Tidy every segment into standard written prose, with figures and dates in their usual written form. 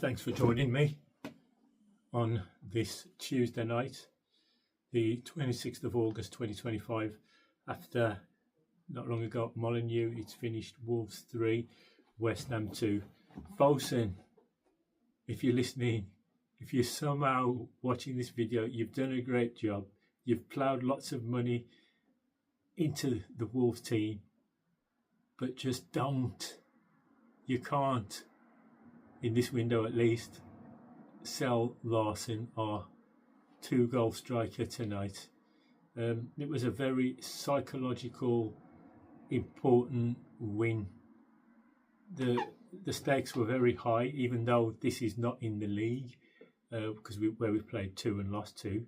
Thanks for joining me on this Tuesday night, the 26th of August 2025. After not long ago at Molineux, it's finished Wolves 3, West Ham 2. Fosun, if you're listening, if you're somehow watching this video, you've done a great job. You've ploughed lots of money into the Wolves team, but just don't. You can't, in this window at least, sell Larson, our 2-goal striker tonight. It was a very psychological, important win. The stakes were very high, even though this is not in the league, because where we played 2 and lost 2.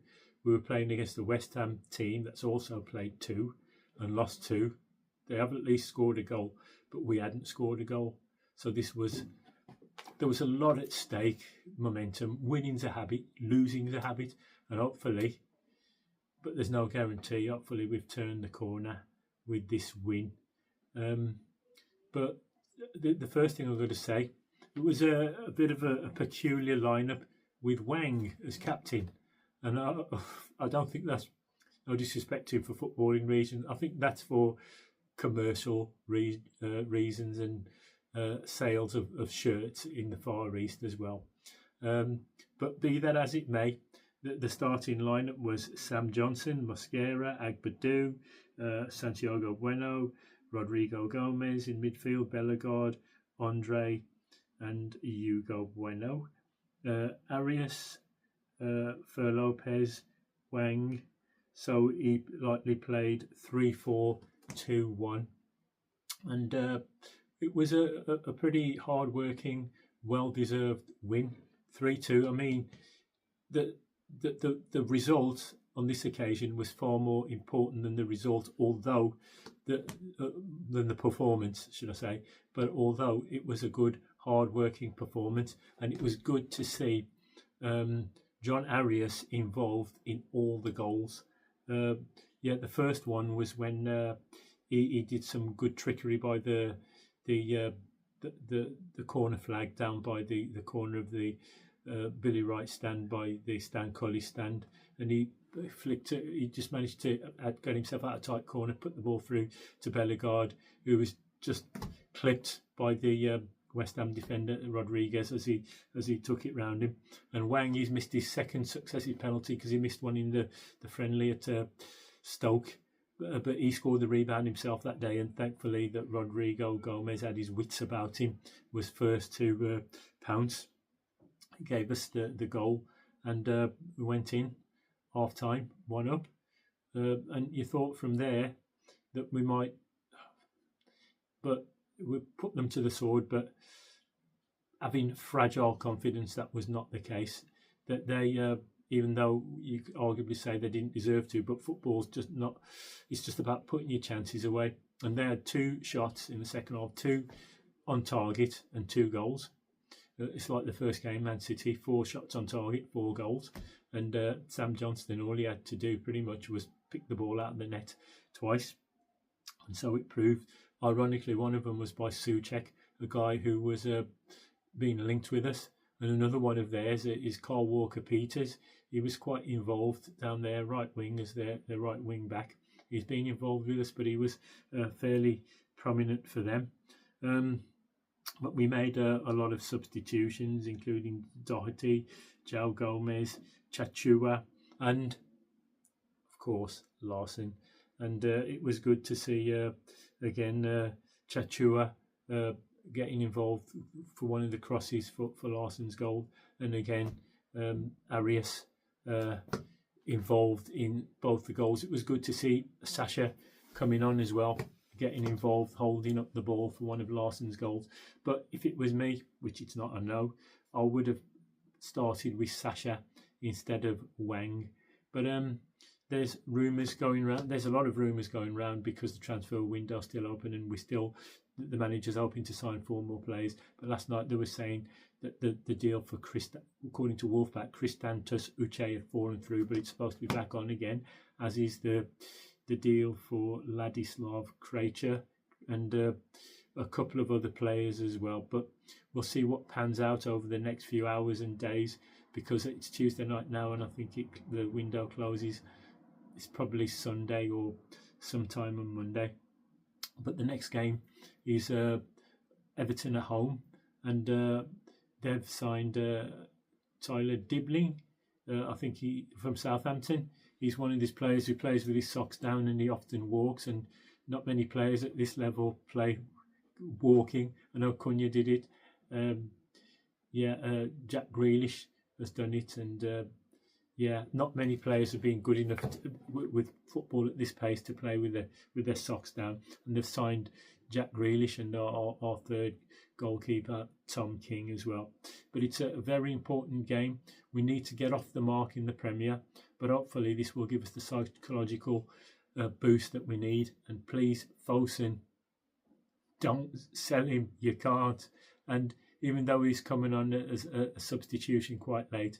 We were playing against the West Ham team that's also played 2 and lost 2. They have at least scored a goal, but we hadn't scored a goal. So there was a lot at stake. Momentum, winning's a habit, losing's a habit, and hopefully, but there's no guarantee, hopefully we've turned the corner with this win. But the first thing I'm going to say, it was a bit of a peculiar lineup with Wang as captain, and I don't think that's, no disrespect to him for footballing reasons, I think that's for commercial reasons and sales of shirts in the Far East as well. But be that as it may, the starting lineup was Sam Johnson, Mosquera, Agbadou, Santiago Bueno, Rodrigo Gomez in midfield, Bellegarde, Andre and Hugo Bueno, Arias, Fer Lopez, Wang. So he likely played 3-4-2-1, and it was a pretty hard-working, well-deserved win, 3-2. I mean, the result on this occasion was far more important than the result, although than the performance, should I say. But although it was a good, hard-working performance, and it was good to see John Arias involved in all the goals. Yeah, the first one was when he did some good trickery by the corner flag down by the corner of the Billy Wright stand, by the Stan Cully stand, and he flicked it. He just managed to get himself out of tight corner, put the ball through to Bellegarde, who was just clipped by the West Ham defender Rodriguez as he took it round him. And Wang, he's missed his second successive penalty because he missed one in the friendly at Stoke. But he scored the rebound himself that day, and thankfully that Rodrigo Gomez had his wits about him, was first to pounce. He gave us the goal, and we went in half time 1-up, and you thought from there that we might, but we put them to the sword. But having fragile confidence, that was not the case. That they even though you could arguably say they didn't deserve to, but football's just not, it's just about putting your chances away. And they had 2 shots in the second half, 2 on target and 2 goals. It's like the first game, Man City, 4 shots on target, 4 goals. And Sam Johnson, all he had to do pretty much was pick the ball out of the net twice. And so it proved. Ironically, one of them was by Souček, a guy who was being linked with us. And another one of theirs is Carl Walker-Peters. He was quite involved down there, right wing, as their right wing back. He's been involved with us, but he was fairly prominent for them. But we made a lot of substitutions, including Doherty, João Gomez, Chachua, and, of course, Larson. And it was good to see, again, Chachua getting involved for one of the crosses for Larson's goal, and again Arias involved in both the goals. It was good to see Sasha coming on as well, getting involved, holding up the ball for one of Larson's goals. But if it was me, which it's not, I know, I would have started with Sasha instead of Wang. But there's rumours going around. There's a lot of rumours going around because the transfer window's still open, and the manager's hoping to sign 4 more players. But last night they were saying that the deal for according to Wolfpack, Kristantos Uche had fallen through, but it's supposed to be back on again, as is the deal for Ladislav Krejčí. And a couple of other players as well. But we'll see what pans out over the next few hours and days, because it's Tuesday night now, and I think the window closes. It's probably Sunday or sometime on Monday. But the next game is Everton at home, and they've signed Tyler Dibling. I think he from Southampton. He's one of these players who plays with his socks down, and he often walks, and not many players at this level play walking. I know Cunha did it. Jack Grealish has done it, and not many players have been good enough with football at this pace to play with their socks down. And they've signed Jack Grealish and our third goalkeeper, Tom King, as well. But it's a very important game. We need to get off the mark in the Premier, but hopefully this will give us the psychological boost that we need. And please, Fosun, don't sell him. You can't. And even though he's coming on as a substitution quite late,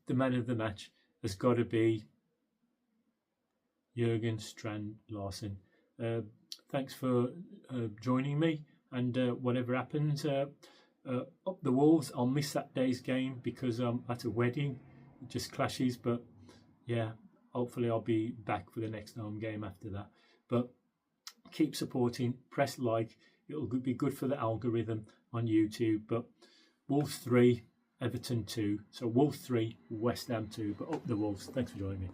the man of the match has got to be Jurgen Strand Larsen. Thanks for joining me, and whatever happens, up the Wolves. I'll miss that day's game because I'm at a wedding. It just clashes, but yeah, hopefully I'll be back for the next home game after that. But keep supporting, press like, it'll be good for the algorithm on YouTube. But Wolves 3, Everton 2. So Wolves 3, West Ham 2, but up the Wolves. Thanks for joining me.